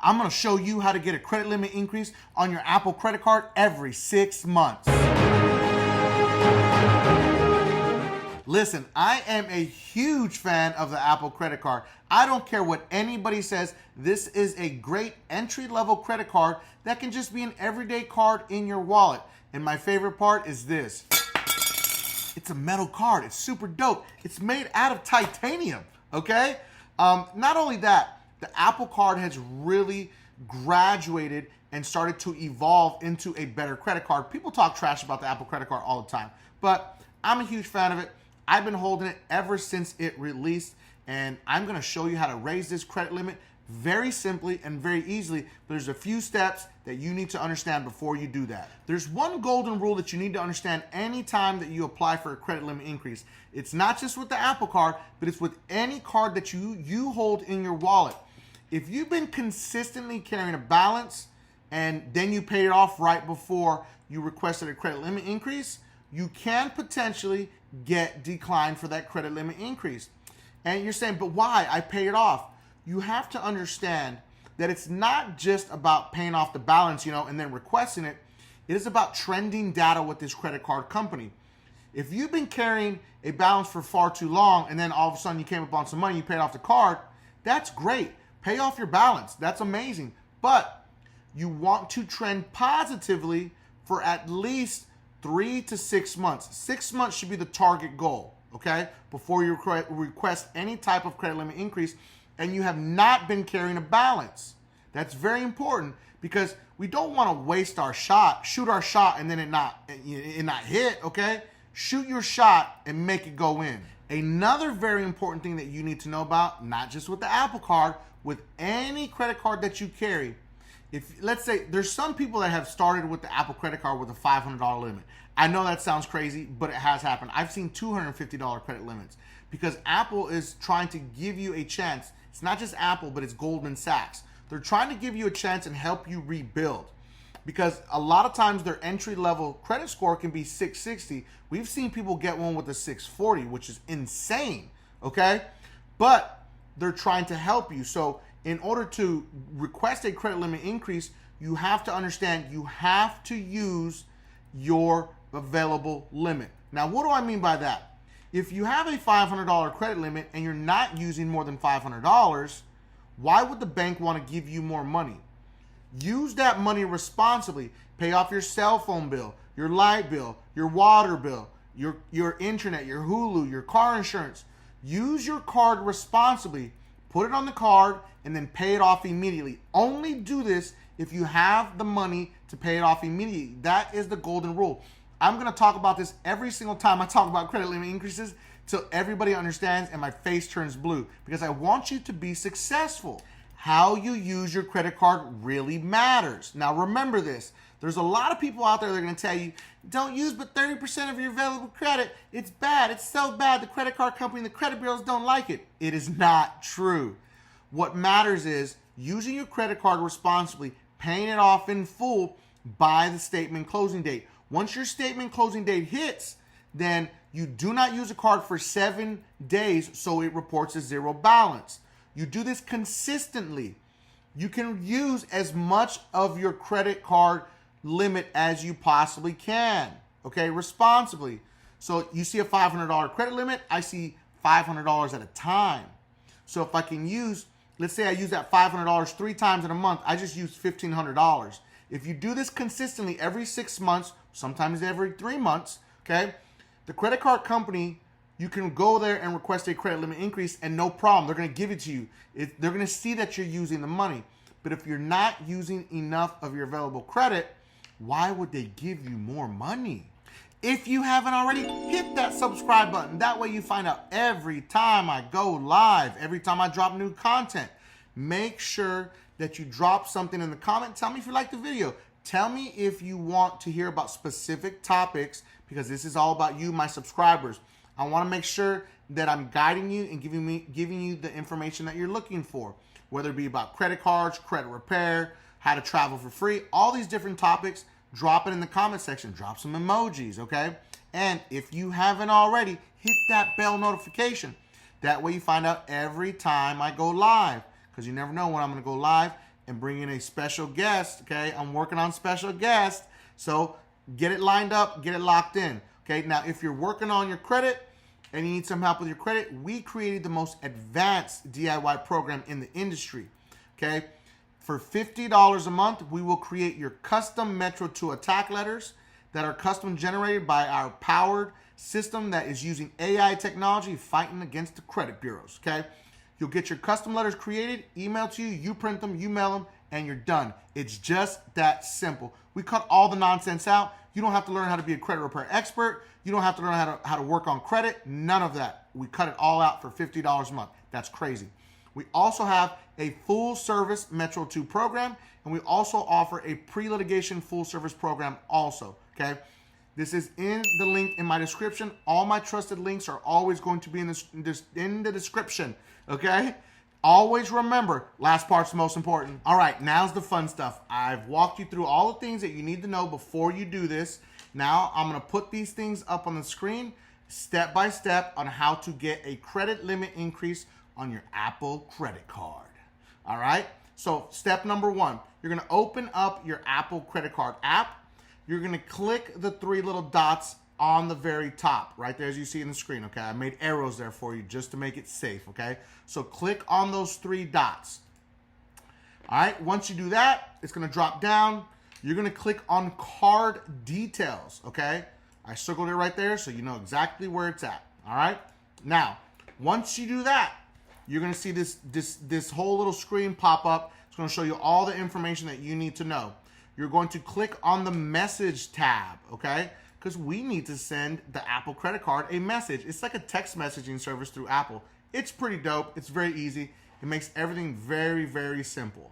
I'm gonna show you how to get a credit limit increase on your Apple credit card every 6 months. Listen, I am a huge fan of the Apple credit card. I don't care what anybody says. This is a great entry-level credit card that can just be an everyday card in your wallet. And my favorite part is this. It's a metal card. It's super dope. It's made out of titanium, okay? Not only that, the Apple card has really graduated and started to evolve into a better credit card. People talk trash about the Apple credit card all the time, but I'm a huge fan of it. I've been holding it ever since it released, and I'm gonna show you how to raise this credit limit very simply and very easily. There's a few steps that you need to understand before you do that. There's one golden rule that you need to understand anytime that you apply for a credit limit increase. It's not just with the Apple card, but it's with any card that you hold in your wallet. If you've been consistently carrying a balance and then you paid it off right before you requested a credit limit increase, you can potentially get declined for that credit limit increase. And you're saying, but why? I paid it off. You have to understand that it's not just about paying off the balance, and then requesting it. It is about trending data with this credit card company. If you've been carrying a balance for far too long and then all of a sudden you came up on some money, you paid off the card, that's great. Pay off your balance. That's amazing. But you want to trend positively for at least 3 to 6 months. 6 months should be the target goal, okay? Before you request any type of credit limit increase and you have not been carrying a balance. That's very important because we don't want to waste our shot, shoot our shot and then it not hit, okay? Shoot your shot and make it go in. Another very important thing that you need to know about, not just with the Apple card, with any credit card that you carry, if let's say there's some people that have started with the Apple credit card with a $500 limit. I know that sounds crazy, but it has happened. I've seen $250 credit limits because Apple is trying to give you a chance. It's not just Apple, but it's Goldman Sachs. They're trying to give you a chance and help you rebuild because a lot of times their entry-level credit score can be 660. We've seen people get one with a 640, which is insane, okay? But they're trying to help you. So in order to request a credit limit increase, you have to understand you have to use your available limit. Now, what do I mean by that? If you have a $500 credit limit and you're not using more than $500, why would the bank want to give you more money? Use that money responsibly. Pay off your cell phone bill, your light bill, your water bill, your internet, your Hulu, your car insurance. Use your card responsibly. Put it on the card and then pay it off immediately. Only do this if you have the money to pay it off immediately. That is the golden rule. I'm going to talk about this every single time I talk about credit limit increases till everybody understands and my face turns blue because I want you to be successful. How you use your credit card really matters. Now remember this. There's a lot of people out there that are going to tell you, don't use but 30% of your available credit. It's bad. It's so bad. The credit card company, the credit bureaus don't like it. It is not true. What matters is using your credit card responsibly, paying it off in full by the statement closing date. Once your statement closing date hits, then you do not use a card for 7 days so it reports a zero balance. You do this consistently. You can use as much of your credit card limit as you possibly can, okay, responsibly. So you see a $500 credit limit, I see $500 at a time. So if I can use, let's say I use that $500 3 times in a month, I just use $1,500. If you do this consistently every 6 months, sometimes every 3 months, okay, the credit card company, you can go there and request a credit limit increase and no problem. They're going to give it to you. They're going to see that you're using the money. But if you're not using enough of your available credit, why would they give you more money? If you haven't already, hit that subscribe button. That way you find out every time I go live, every time I drop new content. Make sure that you drop something in the comment. Tell me if you like the video. Tell me if you want to hear about specific topics because this is all about you, my subscribers. I want to make sure that I'm guiding you and giving you the information that you're looking for, whether it be about credit cards, credit repair, how to travel for free, all these different topics. Drop it in the comment section. Drop some emojis, okay? And if you haven't already, hit that bell notification. That way you find out every time I go live because you never know when I'm going to go live and bring in a special guest. Okay, I'm working on special guest. So get it lined up, get it locked in. Okay, now if you're working on your credit and you need some help with your credit, we created the most advanced DIY program in the industry. Okay, for $50 a month, we will create your custom Metro 2 attack letters that are custom generated by our powered system that is using AI technology fighting against the credit bureaus. Okay, you'll get your custom letters created, emailed to you, you print them, you mail them, and you're done. It's just that simple. We cut all the nonsense out. You don't have to learn how to be a credit repair expert. You don't have to learn how to work on credit. None of that. We cut it all out for $50 a month. That's crazy. We also have a full service Metro 2 program, and we also offer a pre-litigation full service program also, okay? This is in the link in my description. All my trusted links are always going to be in the description, okay? Always remember, last part's the most important. All right, now's the fun stuff. I've walked you through all the things that you need to know before you do this. Now I'm gonna put these things up on the screen step by step on how to get a credit limit increase on your Apple credit card. All right, so step number one, you're gonna open up your Apple credit card app. You're gonna click the three little dots on the very top, right there as you see in the screen, okay? I made arrows there for you just to make it safe, okay? So click on those three dots. All right, once you do that, it's gonna drop down. You're gonna click on card details, okay? I circled it right there so you know exactly where it's at, all right? Now, once you do that, you're gonna see this whole little screen pop up. It's gonna show you all the information that you need to know. You're going to click on the message tab, okay? Because we need to send the Apple credit card a message. It's like a text messaging service through Apple. It's pretty dope. It's very easy. It makes everything very, very simple.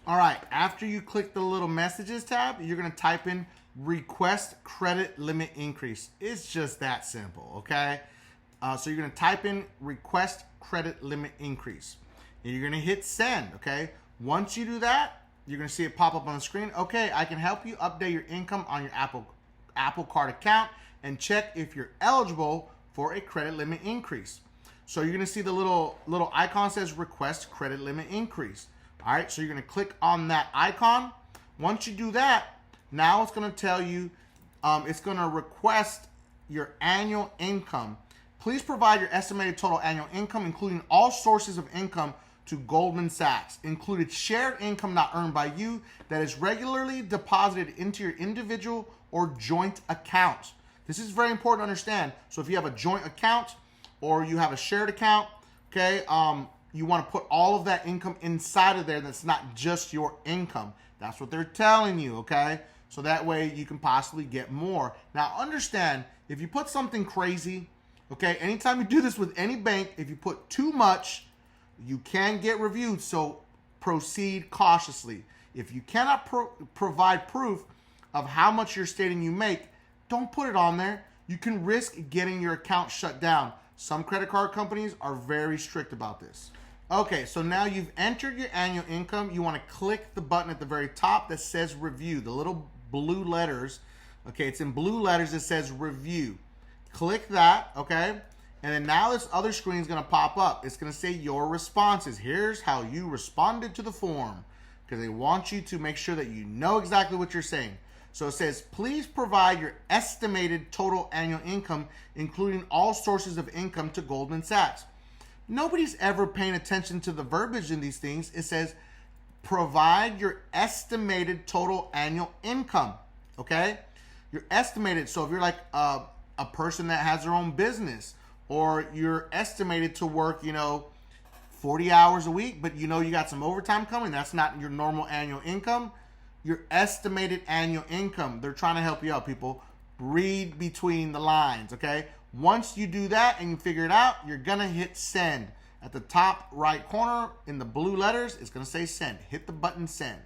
All right, after you click the little messages tab, you're gonna type in request credit limit increase. It's just that simple, okay? So you're gonna type in request credit limit increase. And you're gonna hit send, okay? Once you do that, you're gonna see it pop up on the screen. Okay, I can help you update your income on your Apple card account and check if you're eligible for a credit limit increase. So you're gonna see the little icon says request credit limit increase. All right, so you're gonna click on that icon. Once you do that, now it's gonna tell you, it's gonna request your annual income. Please provide your estimated total annual income, including all sources of income, to Goldman Sachs, included shared income not earned by you that is regularly deposited into your individual or joint accounts. This is very important to understand. So if you have a joint account or you have a shared account, okay, you want to put all of that income inside of there. That's not just your income. That's what they're telling you, okay? So that way you can possibly get more. Now understand, if you put something crazy, okay, anytime you do this with any bank, if you put too much, you can get reviewed, so proceed cautiously. If you cannot provide proof of how much you're stating you make, don't put it on there. You can risk getting your account shut down. Some credit card companies are very strict about this. Okay, so now you've entered your annual income. You want to click the button at the very top that says review, the little blue letters. Okay, it's in blue letters that says review. Click that, okay? And then now this other screen is going to pop up. It's going to say your responses. Here's how you responded to the form, because they want you to make sure that you know exactly what you're saying. So it says, please provide your estimated total annual income, including all sources of income, to Goldman Sachs. Nobody's ever paying attention to the verbiage in these things. It says, provide your estimated total annual income, okay? Your estimated, so if you're like a person that has their own business, or you're estimated to work, 40 hours a week, but you got some overtime coming, that's not your normal annual income. Your estimated annual income. They're trying to help you out, people. Read between the lines, okay? Once you do that and you figure it out, you're gonna hit send. At the top right corner in the blue letters, it's gonna say send. Hit the button send.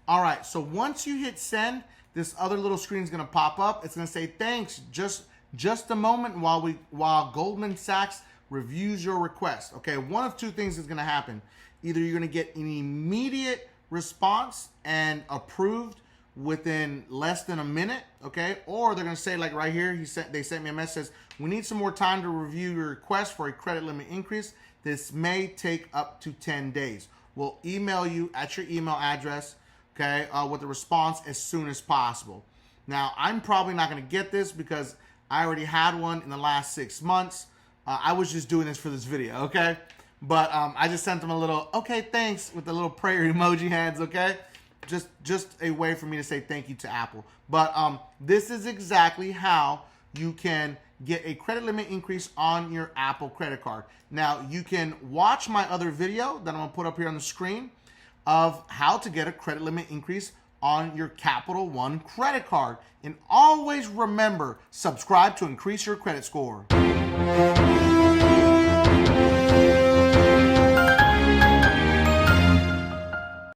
All right, so once you hit send, this other little screen is gonna pop up. It's gonna say thanks, just a moment while Goldman Sachs reviews your request. Okay, one of two things is gonna happen. Either you're gonna get an immediate response and approved within less than a minute, okay? Or they're gonna say, like right here, they sent me a message, says, we need some more time to review your request for a credit limit increase. This may take up to 10 days. will email you at your email address, okay, with a response as soon as possible. Now, I'm probably not going to get this because I already had one in the last 6 months. I was just doing this for this video, okay? But I just sent them a little, okay, thanks, with the little prayer emoji hands, okay? Just a way for me to say thank you to Apple. But this is exactly how you can get a credit limit increase on your Apple credit card. Now, you can watch my other video that I'm going to put up here on the screen of how to get a credit limit increase on your Capital One credit card. And always remember, subscribe to increase your credit score.